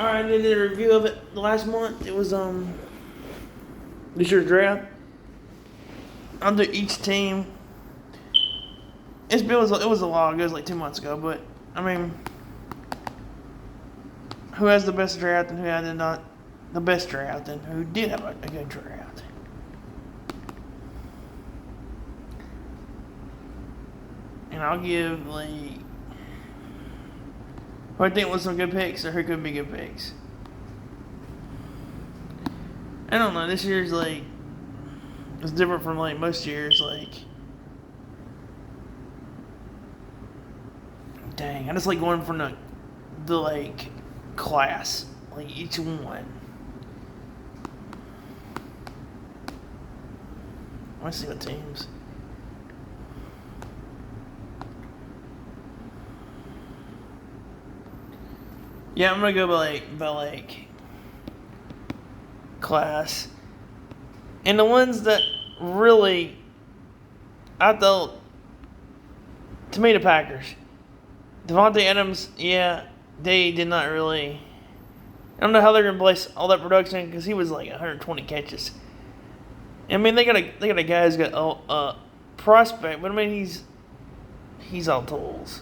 Alright, I did a review of it last month. It was this year's draft. Under each team. It was a while ago, it was like 2 months ago, but I mean, who has the best draft and who had not the best draft and who did have a good draft. And I'll give like who I think was some good picks or who could be good picks. I don't know. This year's like it's different from like most years. Like, dang, I just like going from the like class, like each one. Let's see what teams. Yeah, I'm gonna go by like class, and the ones that really I thought, to me, the Packers, Devontae Adams. Yeah, they did not really. I don't know how they're gonna place all that production because he was like 120 catches. I mean, they got a guy who's got a prospect, but I mean he's all tools.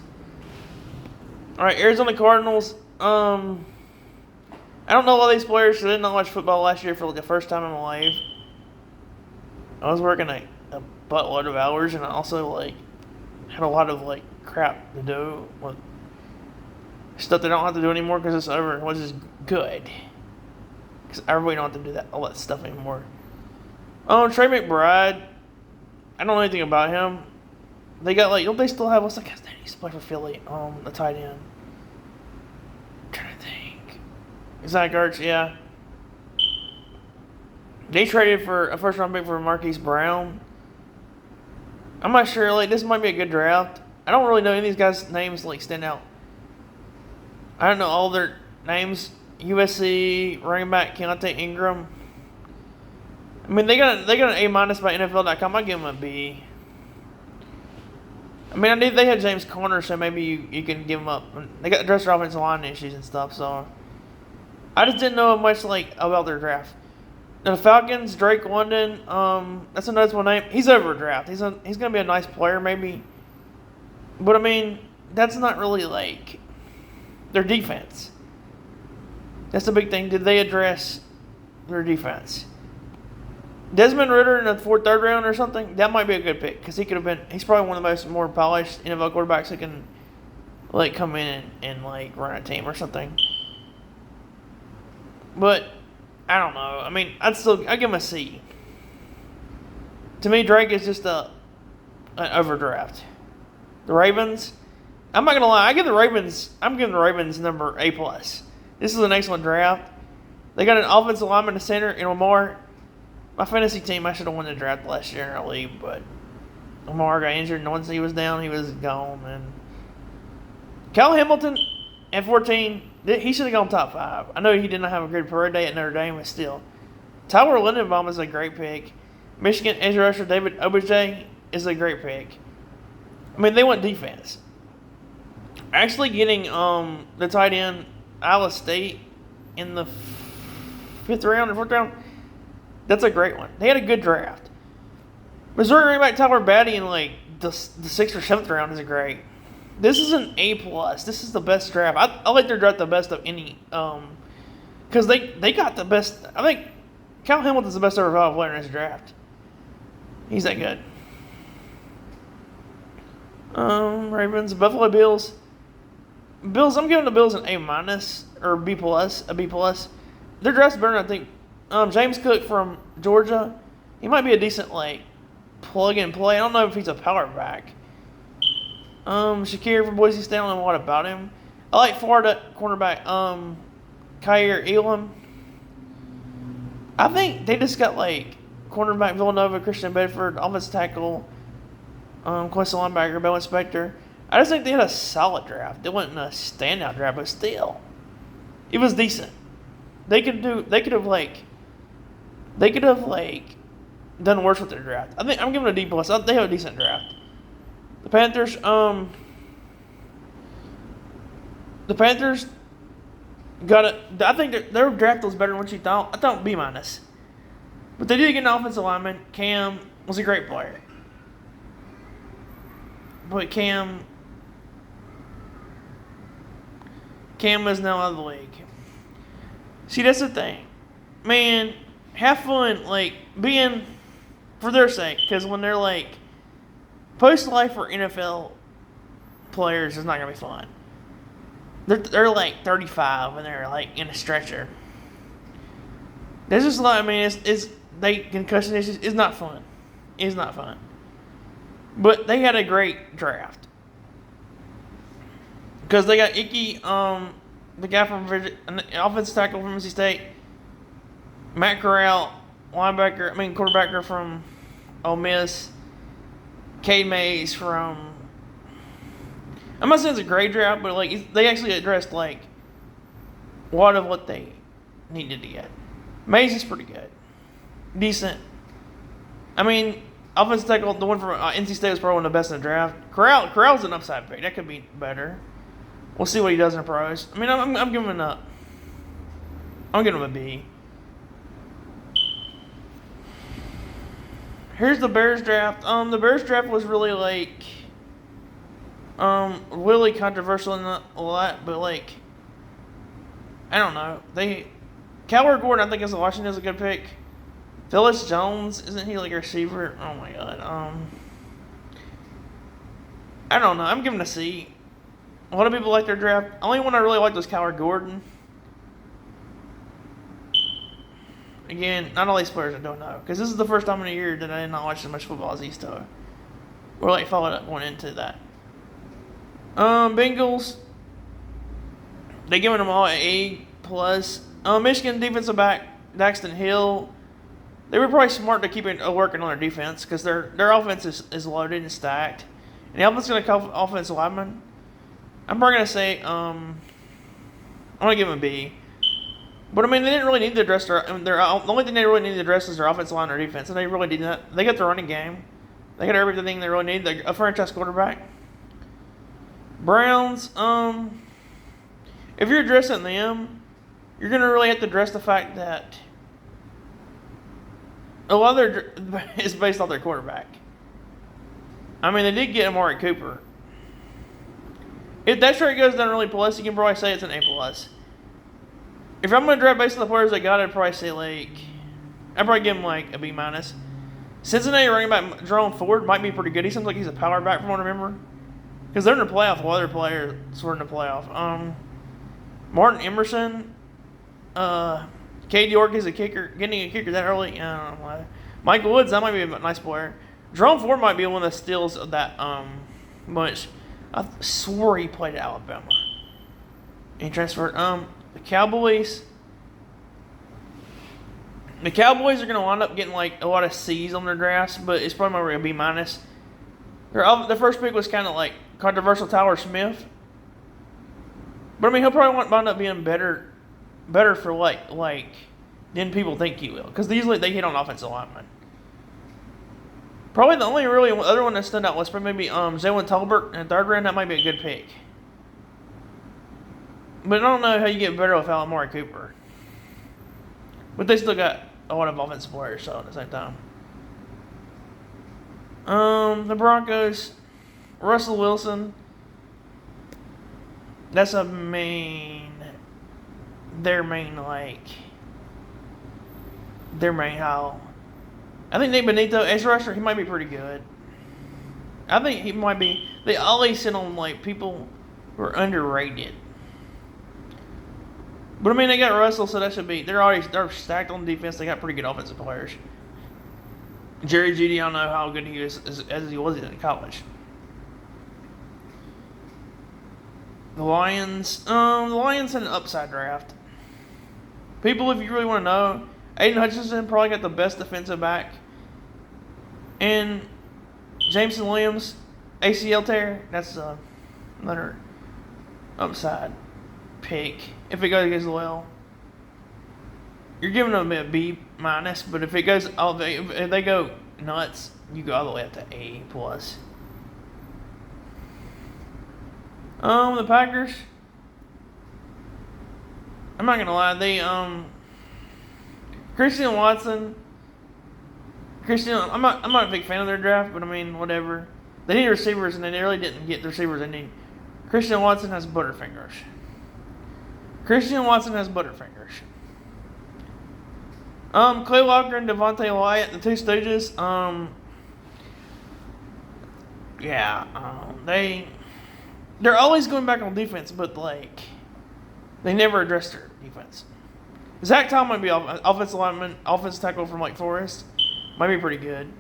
All right, Arizona Cardinals. I don't know all these players, so I did not watch football last year for like the first time in my life. I was working a buttload of hours, and I also like had a lot of like crap to do, like stuff that I don't have to do anymore because it's over, which is good. Because I really don't have to do all that stuff anymore. Trey McBride. I don't know anything about him. They got like, don't they still have what's the guy's name? He used to play for Philly. The tight end. I'm trying to think. Zach Ertz, yeah. They traded for a first round pick for Marquise Brown. I'm not sure. Like, this might be a good draft. I don't really know any of these guys' names like stand out. I don't know all their names. USC running back Keontae Ingram. I mean, they got an A- by NFL.com. I give them a B. I mean, I knew they had James Conner, so maybe you can give them up. They got addressed their offensive line issues and stuff, so I just didn't know much like about their draft. Now, the Falcons, Drake London, that's a notable name. He's over a draft. He's gonna be a nice player, maybe. But I mean, that's not really like their defense. That's the big thing. Did they address their defense? Desmond Ridder in the third round or something, that might be a good pick because he could have been. He's probably one of the more polished NFL quarterbacks that can like come in and like run a team or something. But I don't know. I mean, I give him a C. To me, Drake is just an overdraft. The Ravens, I'm not gonna lie. I'm giving the Ravens number A+. This is an excellent draft. They got an offensive lineman, a center, and Lamar. My fantasy team, I should have won the draft last year in our league, but Lamar got injured, and once he was down, he was gone. And Kyle Hamilton at 14, he should have gone top 5. I know he did not have a good pro day at Notre Dame, but still. Tyler Lindenbaum is a great pick. Michigan edge rusher David OBJ is a great pick. I mean, they want defense. Actually getting the tight end Iowa State in the 5th round or 4th round, that's a great one. They had a good draft. Missouri running back Tyler Batty in like the 6th or 7th round is great. This is an A+. This is the best draft. I like their draft the best of any. Because they got the best. I think Kyle Hamilton's the best overall player in this draft. He's that good. Ravens, Buffalo Bills. I'm giving the Bills an A- or B+, a B+. Their draft's better than I think. James Cook from Georgia, he might be a decent like plug and play. I don't know if he's a power back. Shakir from Boise State, I don't know what about him. I like Florida cornerback Kaiir Elam. I think they just got like cornerback Villanova, Christian Bedford, offensive tackle, Quincy linebacker, Bell Inspector. I just think they had a solid draft. It wasn't a standout draft, but still, it was decent. They could have done worse with their draft. I think I'm giving it a D+. They have a decent draft. The Panthers, Got it. I think their draft was better than what you thought. I thought B minus, but they did get an offensive lineman. Cam was a great player, but Cam is now out of the league. See, that's the thing, man. Have fun, like being for their sake, because when they're like post life for NFL players is not gonna be fun. They're like 35 and they're like in a stretcher. There's just like, I mean, it's they concussion issues. It's not fun. It's not fun. But they had a great draft because they got Icky, the guy from an offensive tackle from NC State, Matt Corral, quarterbacker from Ole Miss, Cade Mays from. I'm not saying it's a great draft, but like they actually addressed like a lot of what they needed to get. Mays is pretty good, decent. I mean, offensive tackle, the one from NC State was probably one of the best in the draft. Corral's an upside pick. That could be better. We'll see what he does in the pros. I mean, I'm giving him I'm giving him a B. Here's the Bears draft. The Bears draft was really like. Really controversial in a lot, but like, I don't know. Kyler Gordon, I think as a Washington is a good pick. Phyllis Jones, isn't he like a receiver? Oh my god. I don't know. I'm giving a C. A lot of people like their draft. The only one I really liked was Kyler Gordon. Again, not all these players I don't know, because this is the first time in a year that I did not watch as much football as these two. Or like followed up going into that. Bengals, they giving them all an A plus. Michigan defensive back Daxton Hill, they were probably smart to keep working on their defense because their offense is loaded and stacked. And the offense going to call offensive lineman. I'm probably going to say I'm going to give them a B. But I mean, they didn't really need to address the only thing they really need to address is their offensive line or defense, and they really did that. They got the running game. They got everything they really need. They're a franchise quarterback. Browns, if you're addressing them, you're going to really have to address the fact that a lot of their is based off their quarterback. I mean, they did get Amari Cooper. If that trade goes down really plus, you can probably say it's an A plus. If I'm going to draft based on the players they got, I'd probably say I'd probably give him like a B minus. Cincinnati running back Jerome Ford might be pretty good. He seems like he's a power back from what I remember. Because they're in the playoff while other players were in the playoff. Martin Emerson, Cade York is a kicker. Getting a kicker that early, I don't know. Michael Woods, that might be a nice player. Jerome Ford might be one of the steals of that bunch. I swore he played at Alabama. He transferred. The Cowboys. The Cowboys are going to wind up getting like a lot of C's on their drafts, but it's probably going to be a B minus. The first pick was kind of like controversial, Tyler Smith. But I mean, he'll probably wind up being better for like than people think he will, because usually they hit on offensive linemen. Probably the only really other one that stood out was maybe Jalen Tolbert in the third round. That might be a good pick. But I don't know how you get better without Amari Cooper. But they still got a lot of offensive players, so at the same time. The Broncos, Russell Wilson. That's their main how. I think Nate Benito, edge rusher, he might be pretty good. I think he might be. They always sit on like people who are underrated. But I mean, they got Russell, so that should be. They're stacked on defense. They got pretty good offensive players. Jerry Jeudy, I don't know how good he is as he was in college. The Lions had an upside draft. People, if you really want to know, Aiden Hutchinson probably got the best defensive back. And Jameson Williams, ACL tear, that's another upside pick. If it goes well, you're giving them a B minus. But if it goes, if they go nuts, you go all the way up to A plus. The Packers. I'm not gonna lie. Christian Watson. I'm not a big fan of their draft, but I mean, whatever. They need receivers, and they really didn't get the receivers they need. Christian Watson has butterfingers. Clay Walker and Devontae Wyatt, the two Stooges. They're always going back on defense, but like they never address their defense. Zach Tom might be offensive tackle from Lake Forest. Might be pretty good.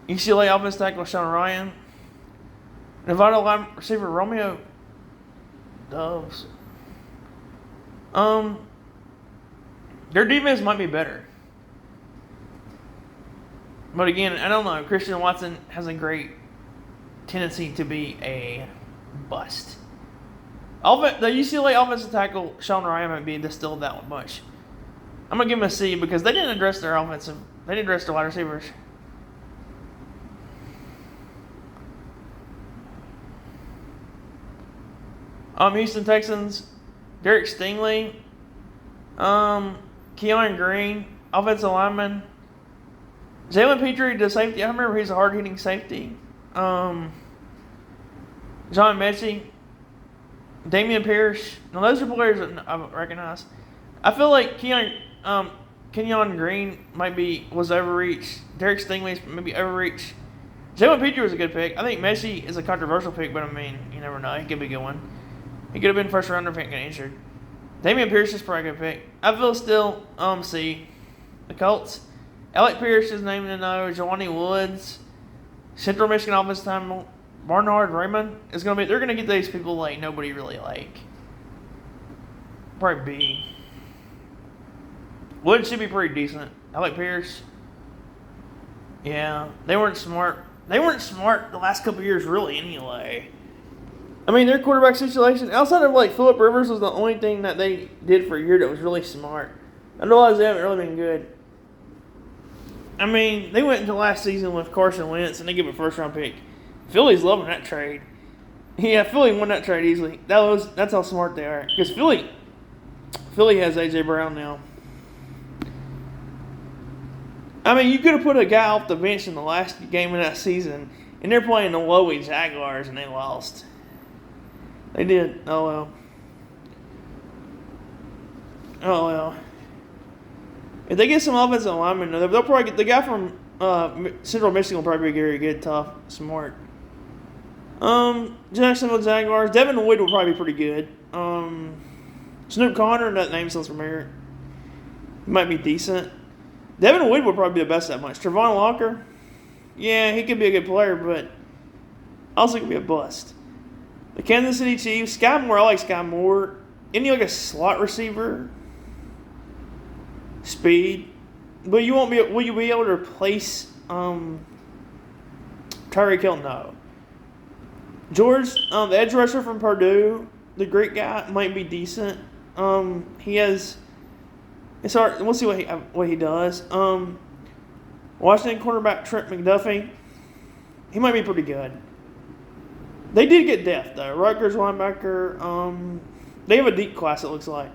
UCLA offensive tackle Sean Ryan. Nevada line receiver Romeo Doves. Their defense might be better. But again, I don't know. Christian Watson has a great tendency to be a bust. The UCLA offensive tackle Sean Ryan might be distilled that much. I'm gonna give him a C because they didn't address their offensive. They didn't address their wide receivers. Houston Texans, Derek Stingley, Keon Green, offensive lineman, Jalen Petrie, the safety. I remember he's a hard-hitting safety. John Mechie, Damian Pierce. Now those are players that I recognize. I feel like Kenyon Green was overreached. Derek Stingley's maybe overreached. Jalen Petrie was a good pick. I think Mechie is a controversial pick, but I mean, you never know. He could be a good one. He could have been first rounder if he didn't get injured. Damian Pierce is probably a good pick. I feel still C. The Colts. Alec Pierce is named to know. Jelani Woods. Central Michigan offensive tackle Barnard Raymond is going to be. They're going to get these people like nobody really like. Probably B. Woods should be pretty decent. Alec Pierce. Yeah, they weren't smart. They weren't smart the last couple of years, really. Anyway. I mean, their quarterback situation, outside of like Phillip Rivers, was the only thing that they did for a year that was really smart. Otherwise, they haven't really been good. I mean, they went into last season with Carson Wentz, and they give a first-round pick. Philly's loving that trade. Yeah, Philly won that trade easily. That's how smart they are. Because Philly has A.J. Brown now. I mean, you could have put a guy off the bench in the last game of that season, and they're playing the Lowy Jaguars, and they lost. They did. Oh, well. If they get some offensive linemen, they'll probably get the guy from Central Michigan will probably be very good, tough, smart. Jacksonville Jaguars. Devin Lloyd will probably be pretty good. Snoop Connor, that name sounds familiar. He might be decent. Devin Lloyd will probably be the best that much. Trevon Walker, yeah, he could be a good player, but also could be a bust. The Kansas City Chiefs, Sky Moore, I like Sky Moore. Isn't he like a slot receiver? Speed. But will you be able to replace Tyreek Hill? No. George, the edge rusher from Purdue, the Greek guy, might be decent. He has. It's hard. We'll see what he does. Washington cornerback Trent McDuffie, he might be pretty good. They did get depth though. Rutgers linebacker. They have a deep class. It looks like.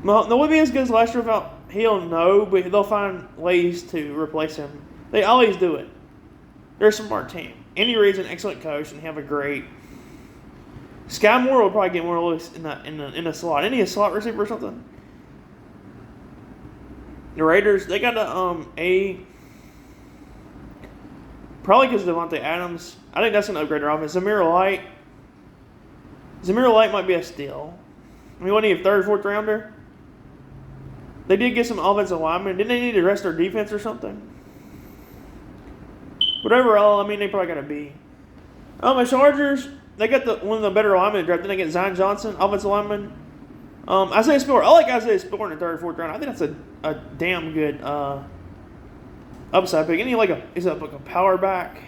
Well, they won't be as good as last year without Hill, no, but they'll find ways to replace him. They always do it. They're a smart team. Andy Reid's an excellent coach, and have a great. Sky Moore will probably get more looks in a slot. Any a slot receiver or something. The Raiders, they got a probably because of Devontae Adams. I think that's going to upgrade their offense. Zamir Light might be a steal. I mean, wasn't he a third, fourth rounder? They did get some offensive linemen. Didn't they need to rest their defense or something? But overall, I mean, they probably got a B. The Chargers, they got one of the better linemen draft. Then they get Zion Johnson, offensive lineman. Isaiah Spiller. I like Isaiah Spiller in the third, fourth round. I think that's a damn good upside pick. And he's like a power back,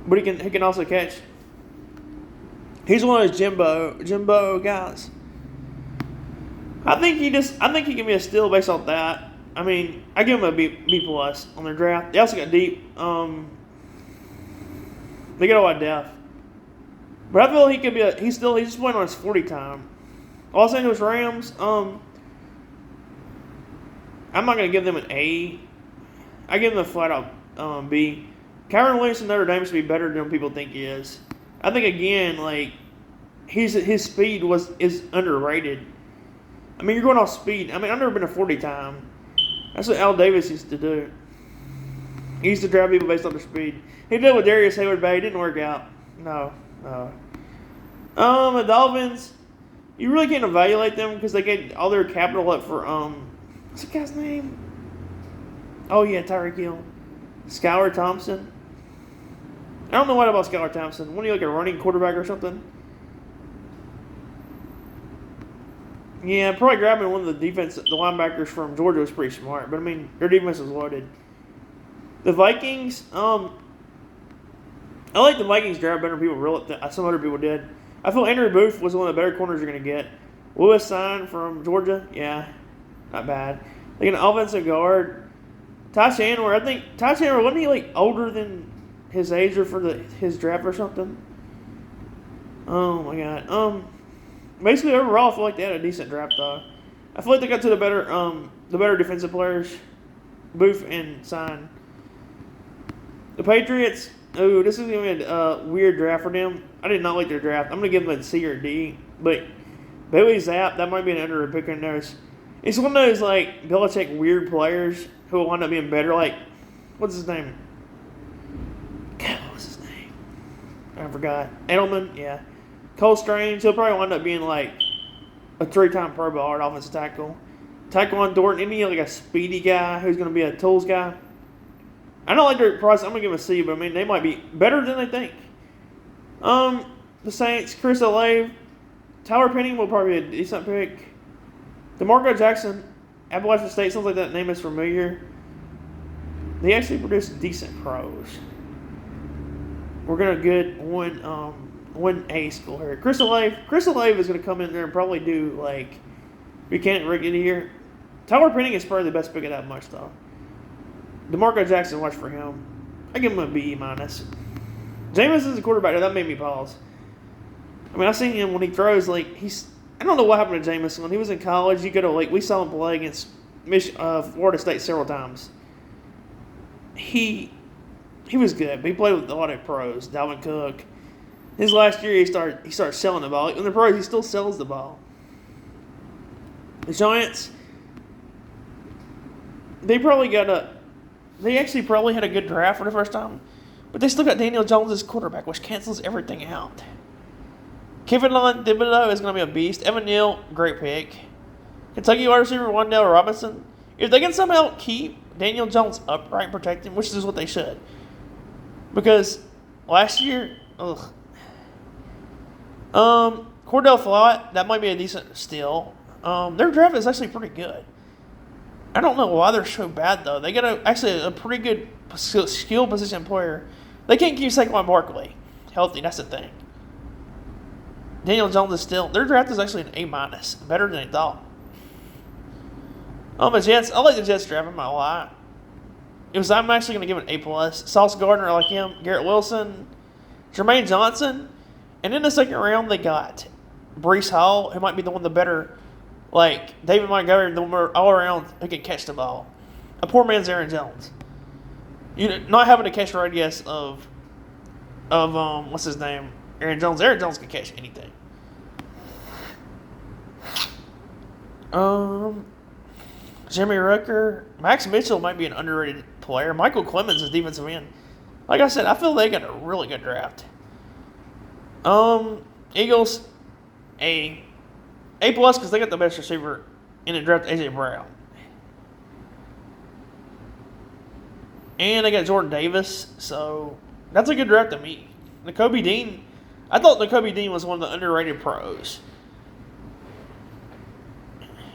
but he can also catch. He's one of those Jimbo guys. I think he can be a steal based on that. I mean, I give him a B plus on their draft. They also got deep. They got a lot of depth, but I feel he could be he's just playing on his 40 time. Los Angeles Rams. I'm not gonna give them an A. I give them a flat out B. Kyron Williams in Notre Dame should be better than people think he is. I think again, like his speed is underrated. I mean, you're going off speed. I mean, I've never been a 40 time. That's what Al Davis used to do. He used to draft people based on their speed. He did it with Darius Hayward, but it didn't work out. No. The Dolphins, you really can't evaluate them because they get all their capital up for what's the guy's name? Oh yeah, Tyreek Hill. Skylar Thompson. I don't know what about Skylar Thompson. Wasn't he like a running quarterback or something? Yeah, probably grabbing one of the linebackers from Georgia was pretty smart. But I mean, their defense was loaded. The Vikings, I like the Vikings draft better than some other people did. I feel Andrew Booth was one of the better corners you're going to get. Lewis Sign from Georgia, yeah, not bad. Like an offensive guard. Ty Chandler, I think Ty Chandler, wasn't he like older than his age or for his draft or something? Oh my god. Basically overall I feel like they had a decent draft though. I feel like they got to the better defensive players, Booth and Sign. The Patriots, this is going to be a weird draft for them. I did not like their draft. I'm going to give them a C or D. But Bailey Zapp, that might be an underrated pick in those. It's one of those, like, Belichick weird players who will wind up being better. Like, what's his name? God, what's his name? I forgot. Edelman, yeah. Cole Strange, he'll probably wind up being, like, a 3-time Pro Bowl offensive tackle. Tyquan Thornton, any like a speedy guy who's going to be a tools guy. I don't like their price. I'm going to give them a C, but I mean, they might be better than they think. The Saints, Chris Olave, Tyler Penning will probably be a decent pick. DeMarco Jackson, Appalachian State, sounds like that name is familiar. They actually produce decent pros. We're going to get one A school here. Chris Olave is going to come in there and probably do like Buchanan Rookie of the Year. Tyler Penning is probably the best pick of that much though. DeMarco Jackson, watch for him. I give him a B-. Jameis is a quarterback. That made me pause. I mean, I seen him when he throws. Like I don't know what happened to Jameis when he was in college. You go to we saw him play against Florida State several times. He was good, but he played with a lot of pros. Dalvin Cook. His last year, he started selling the ball. In the pros, he still sells the ball. The Giants, they actually probably had a good draft for the first time, but they still got Daniel Jones as quarterback, which cancels everything out. Kevin Thibodeau is going to be a beast. Evan Neal, great pick. Kentucky wide receiver Wan'Dale Robinson. If they can somehow keep Daniel Jones upright and protect him, which is what they should, because last year, Cordell Flott, that might be a decent steal. Their draft is actually pretty good. I don't know why they're so bad, though. They got a pretty good skill position player. They can't keep Saquon Barkley healthy. That's the thing. Daniel Jones is still... Their draft is actually an A-. Better than they thought. The Jets. I like the Jets draft. I'm not gonna lie. I'm actually going to give it an A+. Sauce Gardner, I like him. Garrett Wilson. Jermaine Johnson. And in the second round, they got Breece Hall, who might be one of the better... Like, David Montgomery, the all-around who can catch the ball. A poor man's Aaron Jones. Not having to catch radius of what's his name? Aaron Jones. Aaron Jones can catch anything. Jimmy Rucker. Max Mitchell might be an underrated player. Michael Clemens is defensive end. Like I said, I feel they got a really good draft. Eagles, A+ because they got the best receiver in the draft, A.J. Brown. And they got Jordan Davis, so that's a good draft to me. Nakobe Dean, I thought Nakobe Dean was one of the underrated pros.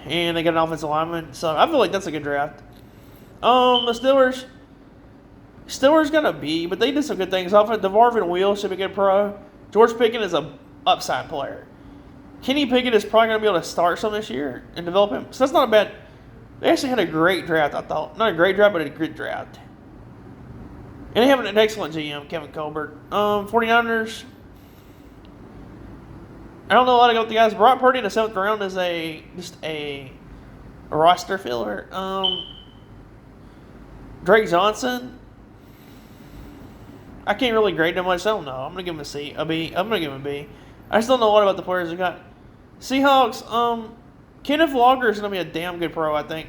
And they got an offensive lineman, so I feel like that's a good draft. The Steelers got a B, but they did some good things. DeMarvin Wheels should be a good pro. George Pickens is a upside player. Kenny Pickett is probably going to be able to start some this year and develop him. So that's not a bad... They actually had a great draft, I thought. Not a great draft, but a good draft. And they have an excellent GM, Kevin Colbert. 49ers... I don't know a lot about the guys. Brock Purdy in the 7th round is just a roster filler. Drake Johnson, I can't really grade him much. I don't know. I'm gonna give him a C, a B. I'm gonna give him a B. I just don't know a lot about the players we got. Seahawks. Kenneth Walker is gonna be a damn good pro. I think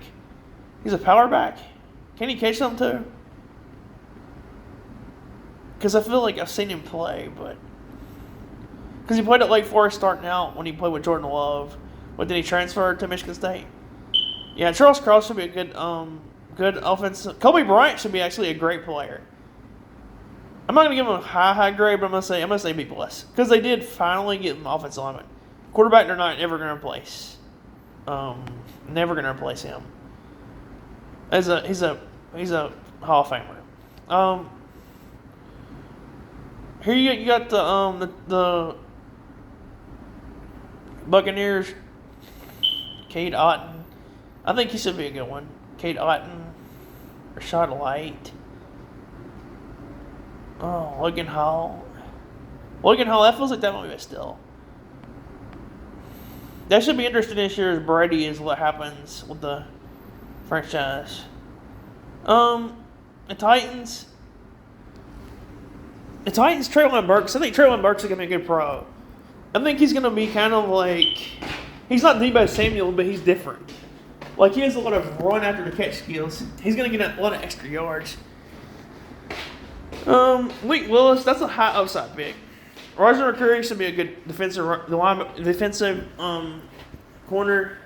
he's a power back. Can he catch them too? Because I feel like I've seen him play, but because he played at Lake Forest starting out when he played with Jordan Love, but then he transferred to Michigan State. Yeah, Charles Cross should be a good offense. Kobe Bryant should be actually a great player. I'm not gonna give him a high grade, but I'm gonna say B plus because they did finally get him offensive lineman. Quarterback, they're not ever gonna replace. Never gonna replace him. He's a Hall of Famer. Here you got the Buccaneers. Cade Otton. I think he should be a good one. Cade Otton. Rashad Light. Oh, Logan Hall. That feels like that might be a steal. That should be interesting this year as Brady is what happens with the franchise. The Titans, Treylon Burks. I think Treylon Burks is going to be a good pro. I think he's going to be kind of like, he's not Deebo Samuel, but he's different. Like, he has a lot of run after the catch skills. He's going to get a lot of extra yards. Malik Willis, that's a high upside pick. Roger McCreary should be a good defensive corner.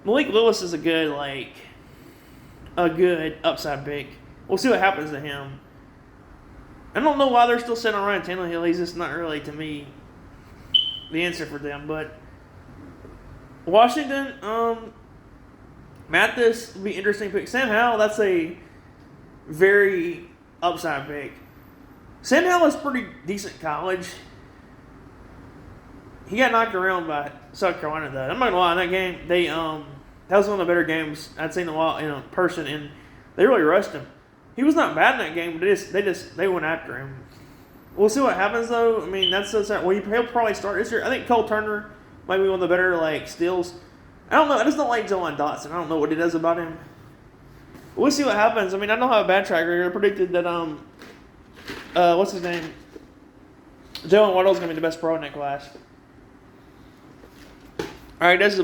Malik Willis is a good upside pick. We'll see what happens to him. I don't know why they're still sitting on Ryan Tannehill. He's just not really, to me, the answer for them. But Washington, Mathis would be an interesting pick. Sam Howell, that's a very upside pick. Sam Howell is pretty decent college. He got knocked around by South Carolina, though. I'm not gonna lie, in that game, that was one of the better games I'd seen in a while in person, and they really rushed him. He was not bad in that game, but they went after him. We'll see what happens, though. I mean, he'll probably start this year. I think Cole Turner might be one of the better steals. I don't know. I just don't like Jalen Dotson. I don't know what it is about him. We'll see what happens. I mean, I don't have a bad track record. I predicted that what's his name? Jalen Waddle's gonna be the best pro in that class. All right, that's the